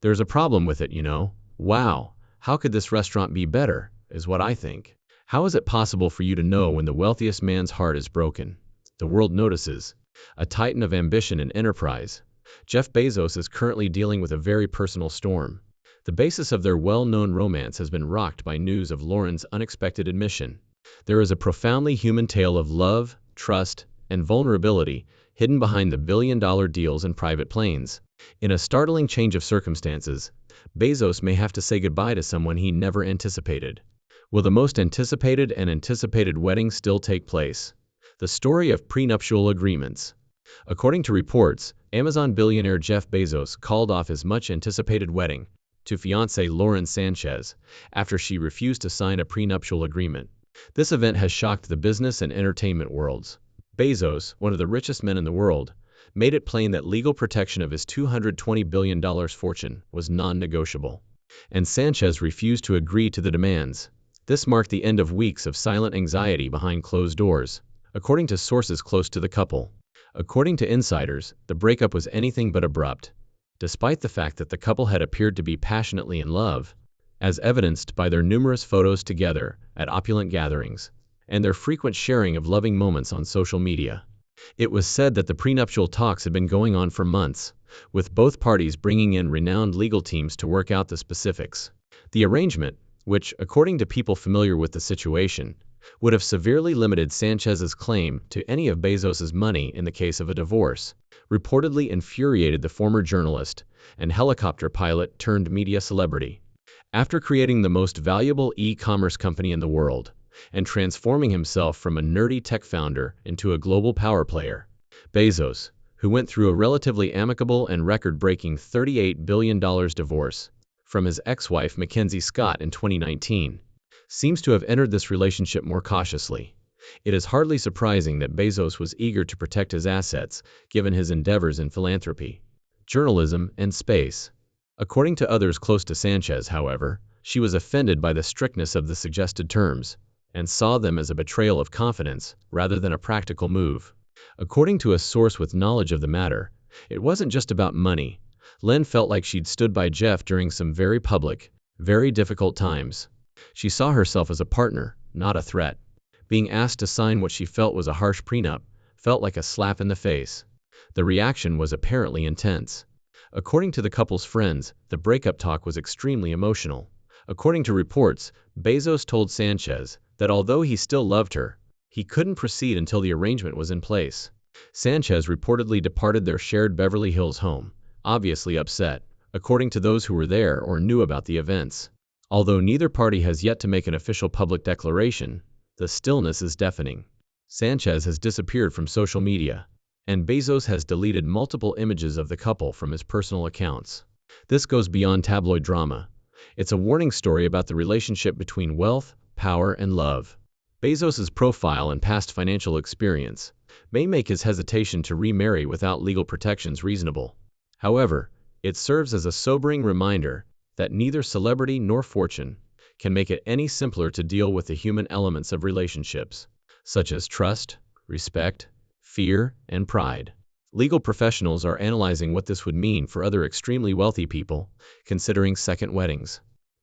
There's a problem with it, you know. Wow, how could this restaurant be better, is what I think. How is it possible for you to know when the wealthiest man's heart is broken? The world notices. A titan of ambition and enterprise, Jeff Bezos is currently dealing with a very personal storm. The basis of their well-known romance has been rocked by news of Lauren's unexpected admission. There is a profoundly human tale of love, trust, and vulnerability hidden behind the billion-dollar deals and private planes. In a startling change of circumstances, Bezos may have to say goodbye to someone he never anticipated. Will the most anticipated wedding still take place? The story of prenuptial agreements. According to reports, Amazon billionaire Jeff Bezos called off his much-anticipated wedding to fiancée Lauren Sanchez after she refused to sign a prenuptial agreement. This event has shocked the business and entertainment worlds. Bezos, one of the richest men in the world, made it plain that legal protection of his $220 billion fortune was non-negotiable. And Sanchez refused to agree to the demands. This marked the end of weeks of silent anxiety behind closed doors, according to sources close to the couple. According to insiders, the breakup was anything but abrupt, despite the fact that the couple had appeared to be passionately in love, as evidenced by their numerous photos together at opulent gatherings, and their frequent sharing of loving moments on social media. It was said that the prenuptial talks had been going on for months, with both parties bringing in renowned legal teams to work out the specifics. The arrangement, which, according to people familiar with the situation, would have severely limited Sanchez's claim to any of Bezos's money in the case of a divorce, reportedly infuriated the former journalist and helicopter pilot turned media celebrity. After creating the most valuable e-commerce company in the world and transforming himself from a nerdy tech founder into a global power player, Bezos, who went through a relatively amicable and record-breaking $38 billion divorce from his ex-wife Mackenzie Scott in 2019, seems to have entered this relationship more cautiously. It is hardly surprising that Bezos was eager to protect his assets, given his endeavors in philanthropy, journalism, and space. According to others close to Sanchez, however, she was offended by the strictness of the suggested terms, and saw them as a betrayal of confidence rather than a practical move. According to a source with knowledge of the matter, it wasn't just about money. Len felt like she'd stood by Jeff during some very public, very difficult times. She saw herself as a partner, not a threat. Being asked to sign what she felt was a harsh prenup felt like a slap in the face. The reaction was apparently intense. According to the couple's friends, the breakup talk was extremely emotional. According to reports, Bezos told Sanchez that although he still loved her, he couldn't proceed until the arrangement was in place. Sanchez reportedly departed their shared Beverly Hills home, obviously upset, according to those who were there or knew about the events. Although neither party has yet to make an official public declaration, the stillness is deafening. Sanchez has disappeared from social media, and Bezos has deleted multiple images of the couple from his personal accounts. This goes beyond tabloid drama. It's a warning story about the relationship between wealth, power, and love. Bezos's profile and past financial experience may make his hesitation to remarry without legal protections reasonable. However, it serves as a sobering reminder that neither celebrity nor fortune can make it any simpler to deal with the human elements of relationships, such as trust, respect, fear, and pride. Legal professionals are analyzing what this would mean for other extremely wealthy people considering second weddings.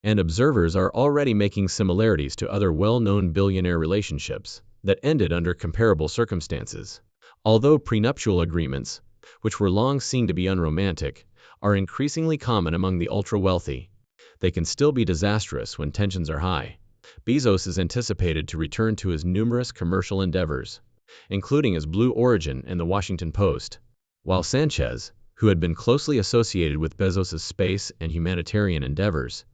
And observers are already making similarities to other well-known billionaire relationships that ended under comparable circumstances. Although prenuptial agreements, which were long seen to be unromantic, are increasingly common among the ultra-wealthy, they can still be disastrous when tensions are high. Bezos is anticipated to return to his numerous commercial endeavors, including his Blue Origin and the Washington Post, while Sanchez, who had been closely associated with Bezos's space and humanitarian endeavors,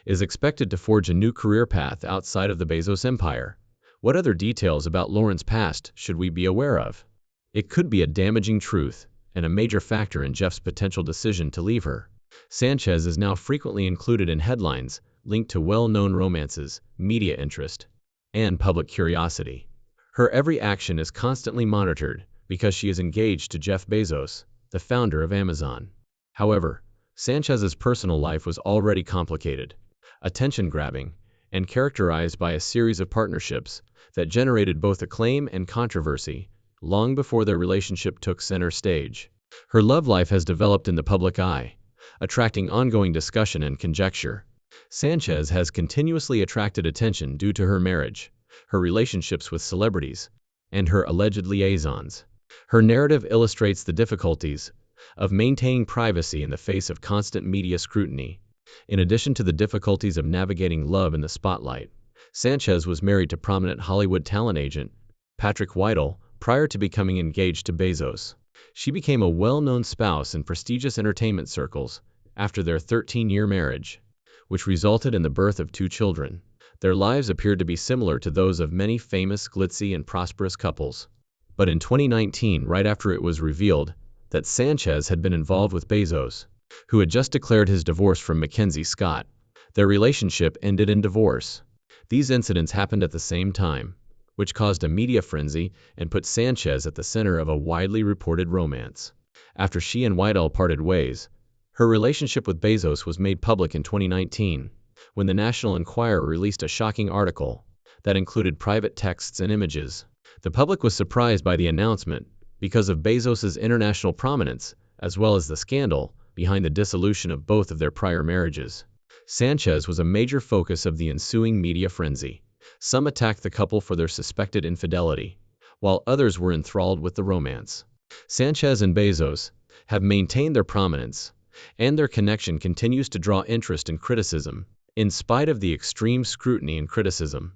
is expected to forge a new career path outside of the Bezos empire. What other details about Lauren's past should we be aware of? It could be a damaging truth and a major factor in Jeff's potential decision to leave her. Sanchez is now frequently included in headlines linked to well-known romances, media interest, and public curiosity. Her every action is constantly monitored because she is engaged to Jeff Bezos, the founder of Amazon. However, Sanchez's personal life was already complicated, attention-grabbing, and characterized by a series of partnerships that generated both acclaim and controversy long before their relationship took center stage. Her love life has developed in the public eye, attracting ongoing discussion and conjecture. Sanchez has continuously attracted attention due to her marriage, her relationships with celebrities, and her alleged liaisons. Her narrative illustrates the difficulties of maintaining privacy in the face of constant media scrutiny. In addition to the difficulties of navigating love in the spotlight, Sanchez was married to prominent Hollywood talent agent Patrick Whittle prior to becoming engaged to Bezos. She became a well-known spouse in prestigious entertainment circles after their 13-year marriage, which resulted in the birth of 2 children. Their lives appeared to be similar to those of many famous, glitzy, and prosperous couples. But in 2019, right after it was revealed that Sanchez had been involved with Bezos, who had just declared his divorce from Mackenzie Scott, their relationship ended in divorce. These incidents happened at the same time, which caused a media frenzy and put Sanchez at the center of a widely reported romance. After she and Whittle parted ways, her relationship with Bezos was made public in 2019, when the National Enquirer released a shocking article that included private texts and images. The public was surprised by the announcement because of Bezos's international prominence, as well as the scandal behind the dissolution of both of their prior marriages. Sanchez was a major focus of the ensuing media frenzy. Some attacked the couple for their suspected infidelity, while others were enthralled with the romance. Sanchez and Bezos have maintained their prominence, and their connection continues to draw interest and criticism, in spite of the extreme scrutiny and criticism.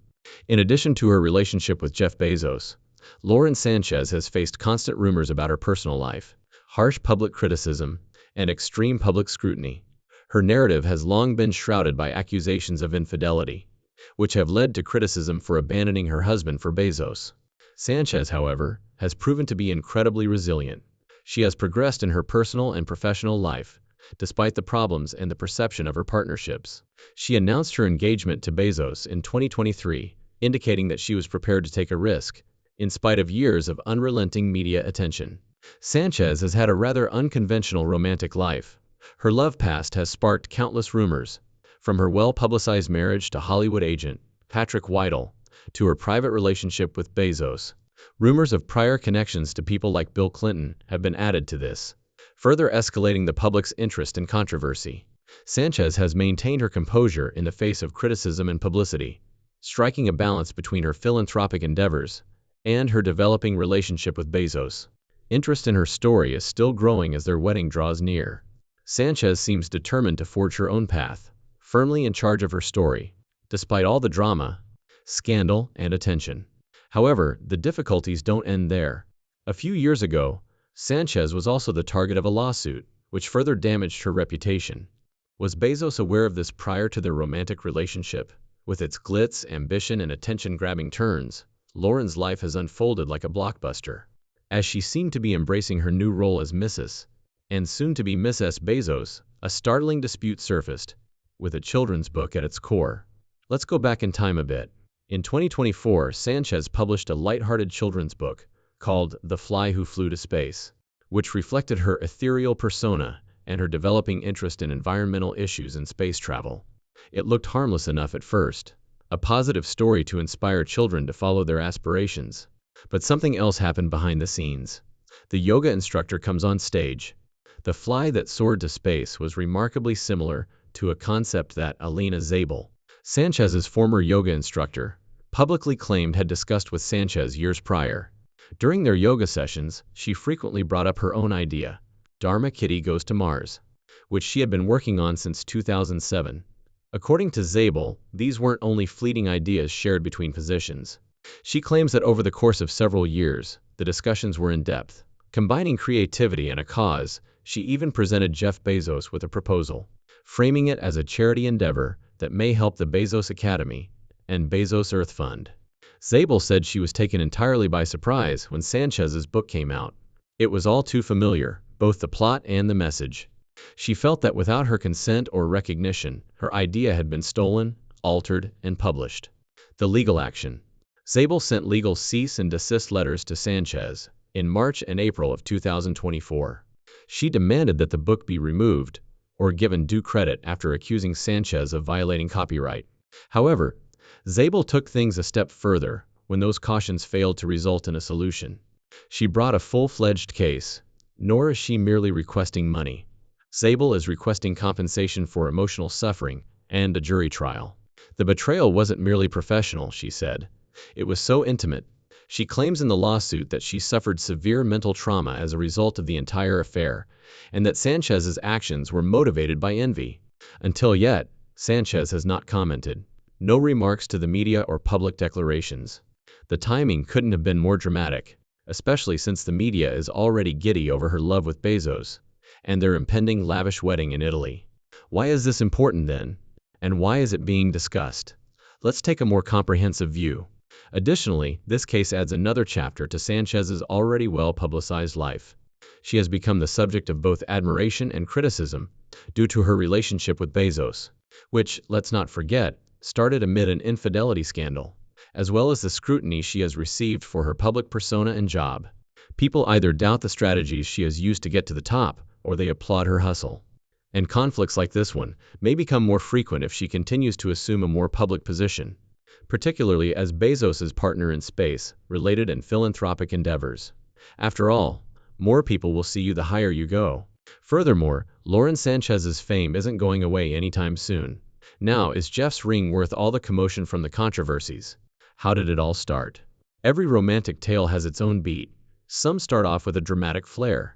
In addition to her relationship with Jeff Bezos, Lauren Sanchez has faced constant rumors about her personal life, harsh public criticism, and extreme public scrutiny. Her narrative has long been shrouded by accusations of infidelity, which have led to criticism for abandoning her husband for Bezos. Sanchez, however, has proven to be incredibly resilient. She has progressed in her personal and professional life, despite the problems and the perception of her partnerships. She announced her engagement to Bezos in 2023, indicating that she was prepared to take a risk, in spite of years of unrelenting media attention. Sanchez has had a rather unconventional romantic life. Her love past has sparked countless rumors, from her well-publicized marriage to Hollywood agent Patrick Whittle to her private relationship with Bezos. Rumors of prior connections to people like Bill Clinton have been added to this, further escalating the public's interest and controversy. Sanchez has maintained her composure in the face of criticism and publicity, striking a balance between her philanthropic endeavors and her developing relationship with Bezos. Interest in her story is still growing as their wedding draws near. Sanchez seems determined to forge her own path, firmly in charge of her story, despite all the drama, scandal, and attention. However, the difficulties don't end there. A few years ago, Sanchez was also the target of a lawsuit, which further damaged her reputation. Was Bezos aware of this prior to their romantic relationship? With its glitz, ambition, and attention-grabbing turns, Lauren's life has unfolded like a blockbuster. As she seemed to be embracing her new role as Mrs. and soon-to-be Miss S. Bezos, a startling dispute surfaced, with a children's book at its core. Let's go back in time a bit. In 2024, Sanchez published a lighthearted children's book called The Fly Who Flew to Space, which reflected her ethereal persona and her developing interest in environmental issues and space travel. It looked harmless enough at first, a positive story to inspire children to follow their aspirations. But something else happened behind the scenes. The yoga instructor comes on stage. The fly that soared to space was remarkably similar to a concept that Alina Zabel, Sanchez's former yoga instructor, publicly claimed had discussed with Sanchez years prior. During their yoga sessions, she frequently brought up her own idea, Dharma Kitty Goes to Mars, which she had been working on since 2007. According to Zabel, these weren't only fleeting ideas shared between physicians. She claims that over the course of several years, the discussions were in-depth. Combining creativity and a cause, she even presented Jeff Bezos with a proposal, framing it as a charity endeavor that may help the Bezos Academy and Bezos Earth Fund. Zabel said she was taken entirely by surprise when Sanchez's book came out. It was all too familiar, both the plot and the message. She felt that without her consent or recognition, her idea had been stolen, altered, and published. The legal action. Zabel sent legal cease and desist letters to Sanchez in March and April of 2024. She demanded that the book be removed or given due credit after accusing Sanchez of violating copyright. However, Zabel took things a step further when those cautions failed to result in a solution. She brought a full-fledged case, nor is she merely requesting money. Zabel is requesting compensation for emotional suffering and a jury trial. The betrayal wasn't merely professional, she said. It was so intimate. She claims in the lawsuit that she suffered severe mental trauma as a result of the entire affair, and that Sanchez's actions were motivated by envy. Until yet, Sanchez has not commented. No remarks to the media or public declarations. The timing couldn't have been more dramatic, especially since the media is already giddy over her love with Bezos and their impending lavish wedding in Italy. Why is this important then? And why is it being discussed? Let's take a more comprehensive view. Additionally, this case adds another chapter to Sanchez's already well-publicized life. She has become the subject of both admiration and criticism due to her relationship with Bezos, which, let's not forget, started amid an infidelity scandal, as well as the scrutiny she has received for her public persona and job. People either doubt the strategies she has used to get to the top, or they applaud her hustle. And conflicts like this one may become more frequent if she continues to assume a more public position, particularly as Bezos' partner in space-related and philanthropic endeavors. After all, more people will see you the higher you go. Furthermore, Lauren Sanchez's fame isn't going away anytime soon. Now, is Jeff's ring worth all the commotion from the controversies? How did it all start? Every romantic tale has its own beat. Some start off with a dramatic flair.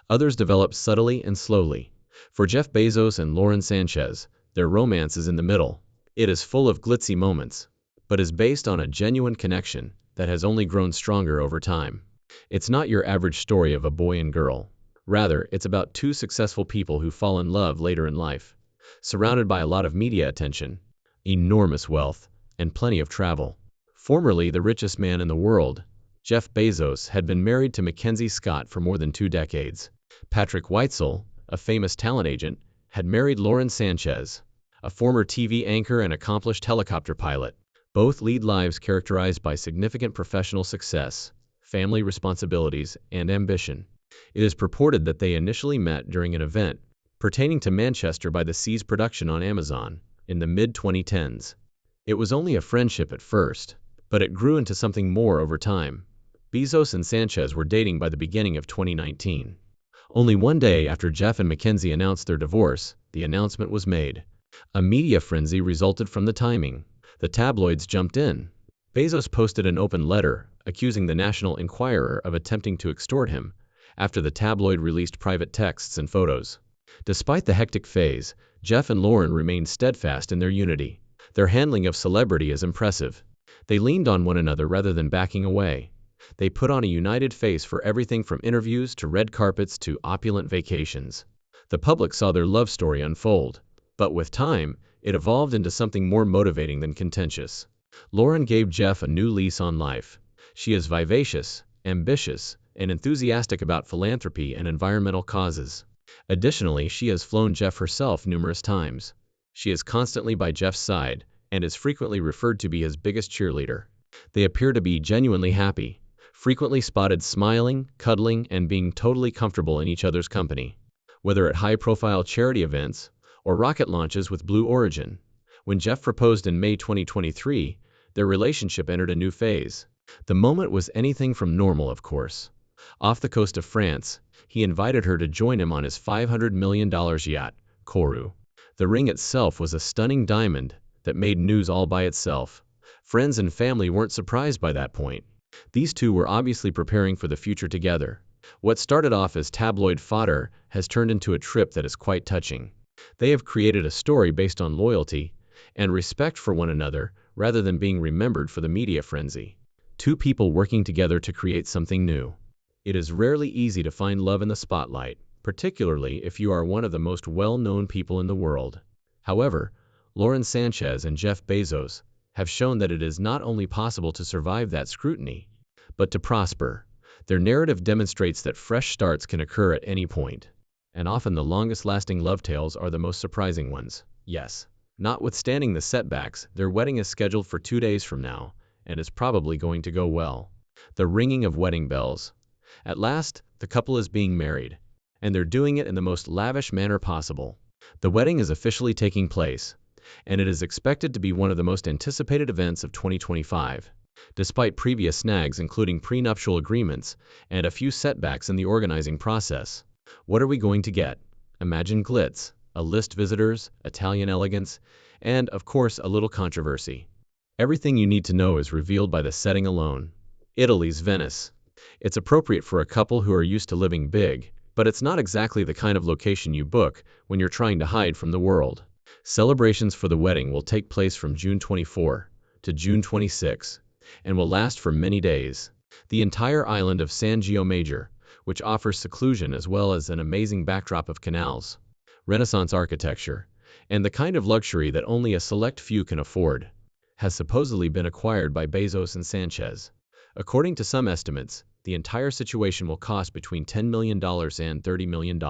Others develop subtly and slowly. For Jeff Bezos and Lauren Sanchez, their romance is in the middle. It is full of glitzy moments, but is based on a genuine connection that has only grown stronger over time. It's not your average story of a boy and girl. Rather, it's about two successful people who fall in love later in life, surrounded by a lot of media attention, enormous wealth, and plenty of travel. Formerly the richest man in the world, Jeff Bezos had been married to Mackenzie Scott for more than 2 decades. Patrick Weitzel, a famous talent agent, had married Lauren Sanchez, a former TV anchor and accomplished helicopter pilot. Both lead lives characterized by significant professional success, family responsibilities, and ambition. It is purported that they initially met during an event pertaining to Manchester by the Sea's production on Amazon in the mid-2010s. It was only a friendship at first, but it grew into something more over time. Bezos and Sanchez were dating by the beginning of 2019. Only one day after Jeff and Mackenzie announced their divorce, the announcement was made. A media frenzy resulted from the timing. The tabloids jumped in. Bezos posted an open letter accusing the National Enquirer of attempting to extort him after the tabloid released private texts and photos. Despite the hectic phase, Jeff and Lauren remained steadfast in their unity. Their handling of celebrity is impressive. They leaned on one another rather than backing away. They put on a united face for everything from interviews to red carpets to opulent vacations. The public saw their love story unfold, but with time, it evolved into something more motivating than contentious. Lauren gave Jeff a new lease on life. She is vivacious, ambitious, and enthusiastic about philanthropy and environmental causes. Additionally, she has flown Jeff herself numerous times. She is constantly by Jeff's side and is frequently referred to be his biggest cheerleader. They appear to be genuinely happy, frequently spotted smiling, cuddling, and being totally comfortable in each other's company, whether at high-profile charity events or rocket launches with Blue Origin. When Jeff proposed in May 2023, their relationship entered a new phase. The moment was anything from normal, of course. Off the coast of France, he invited her to join him on his $500 million yacht, Kourou. The ring itself was a stunning diamond that made news all by itself. Friends and family weren't surprised by that point. These two were obviously preparing for the future together. What started off as tabloid fodder has turned into a trip that is quite touching. They have created a story based on loyalty and respect for one another rather than being remembered for the media frenzy. Two people working together to create something new. It is rarely easy to find love in the spotlight, particularly if you are one of the most well-known people in the world. However, Lauren Sanchez and Jeff Bezos have shown that it is not only possible to survive that scrutiny, but to prosper. Their narrative demonstrates that fresh starts can occur at any point, and often the longest-lasting love tales are the most surprising ones. Yes, notwithstanding the setbacks, their wedding is scheduled for 2 days from now, and is probably going to go well. The ringing of wedding bells. At last, the couple is being married, and they're doing it in the most lavish manner possible. The wedding is officially taking place, and it is expected to be one of the most anticipated events of 2025. Despite previous snags including prenuptial agreements and a few setbacks in the organizing process. What are we going to get? imagine glitz, a list visitors, Italian elegance, and, of course, a little controversy. Everything you need to know is revealed by the setting alone. Italy's Venice. It's appropriate for a couple who are used to living big, but it's not exactly the kind of location you book when you're trying to hide from the world. Celebrations for the wedding will take place from June 24 to June 26 and will last for many days. The entire island of San Gio Major, which offers seclusion as well as an amazing backdrop of canals, Renaissance architecture, and the kind of luxury that only a select few can afford, has supposedly been acquired by Bezos and Sanchez. According to some estimates, the entire situation will cost between $10 million and $30 million.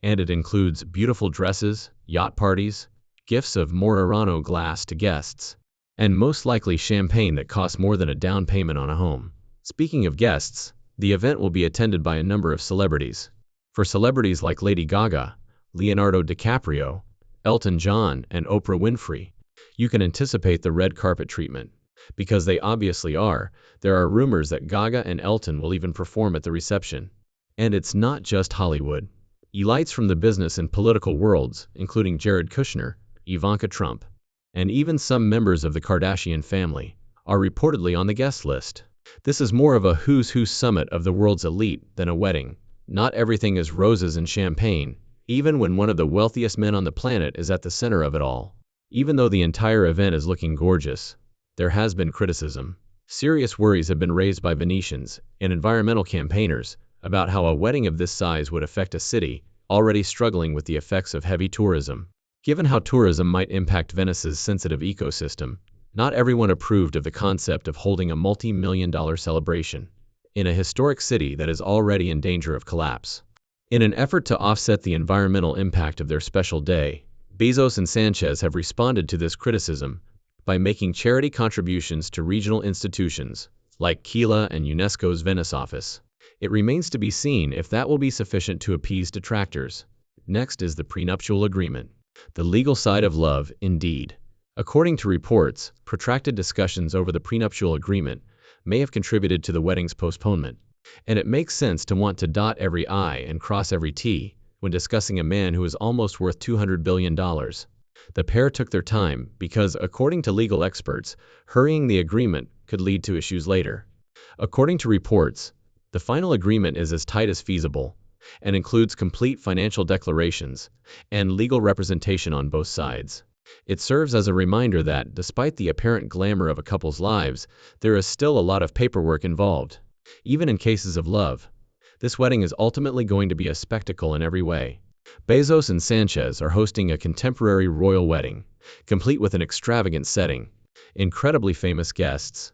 And it includes beautiful dresses, yacht parties, gifts of Murano glass to guests, and most likely champagne that costs more than a down payment on a home. Speaking of guests, the event will be attended by a number of celebrities. For celebrities like Lady Gaga, Leonardo DiCaprio, Elton John, and Oprah Winfrey, you can anticipate the red carpet treatment. Because they obviously are, there are rumors that Gaga and Elton will even perform at the reception. And it's not just Hollywood. Elites from the business and political worlds, including Jared Kushner, Ivanka Trump, and even some members of the Kardashian family, are reportedly on the guest list. This is more of a who's who summit of the world's elite than a wedding. Not everything is roses and champagne, even when one of the wealthiest men on the planet is at the center of it all. Even though the entire event is looking gorgeous, there has been criticism. Serious worries have been raised by Venetians and environmental campaigners about how a wedding of this size would affect a city already struggling with the effects of heavy tourism. Given how tourism might impact Venice's sensitive ecosystem, not everyone approved of the concept of holding a multi-million-dollar celebration in a historic city that is already in danger of collapse. In an effort to offset the environmental impact of their special day, Bezos and Sanchez have responded to this criticism by making charity contributions to regional institutions like Kila and UNESCO's Venice office. It remains to be seen if that will be sufficient to appease detractors. Next is the prenuptial agreement. The legal side of love, indeed. According to reports, protracted discussions over the prenuptial agreement may have contributed to the wedding's postponement. And it makes sense to want to dot every I and cross every T when discussing a man who is almost worth $200 billion. The pair took their time because, according to legal experts, hurrying the agreement could lead to issues later. According to reports, the final agreement is as tight as feasible and includes complete financial declarations and legal representation on both sides. It serves as a reminder that, despite the apparent glamour of a couple's lives, there is still a lot of paperwork involved. Even in cases of love, this wedding is ultimately going to be a spectacle in every way. Bezos and Sanchez are hosting a contemporary royal wedding, complete with an extravagant setting, incredibly famous guests,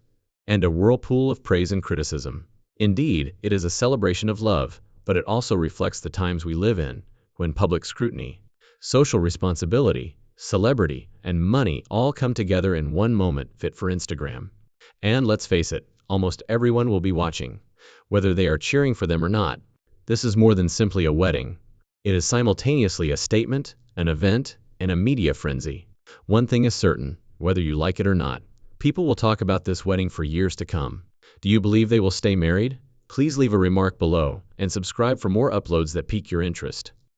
and a whirlpool of praise and criticism. Indeed, it is a celebration of love, but it also reflects the times we live in, when public scrutiny, social responsibility, celebrity, and money all come together in one moment fit for Instagram. And let's face it, almost everyone will be watching, whether they are cheering for them or not. This is more than simply a wedding. It is simultaneously a statement, an event, and a media frenzy. One thing is certain, whether you like it or not, people will talk about this wedding for years to come. Do you believe they will stay married? Please leave a remark below and subscribe for more uploads that pique your interest.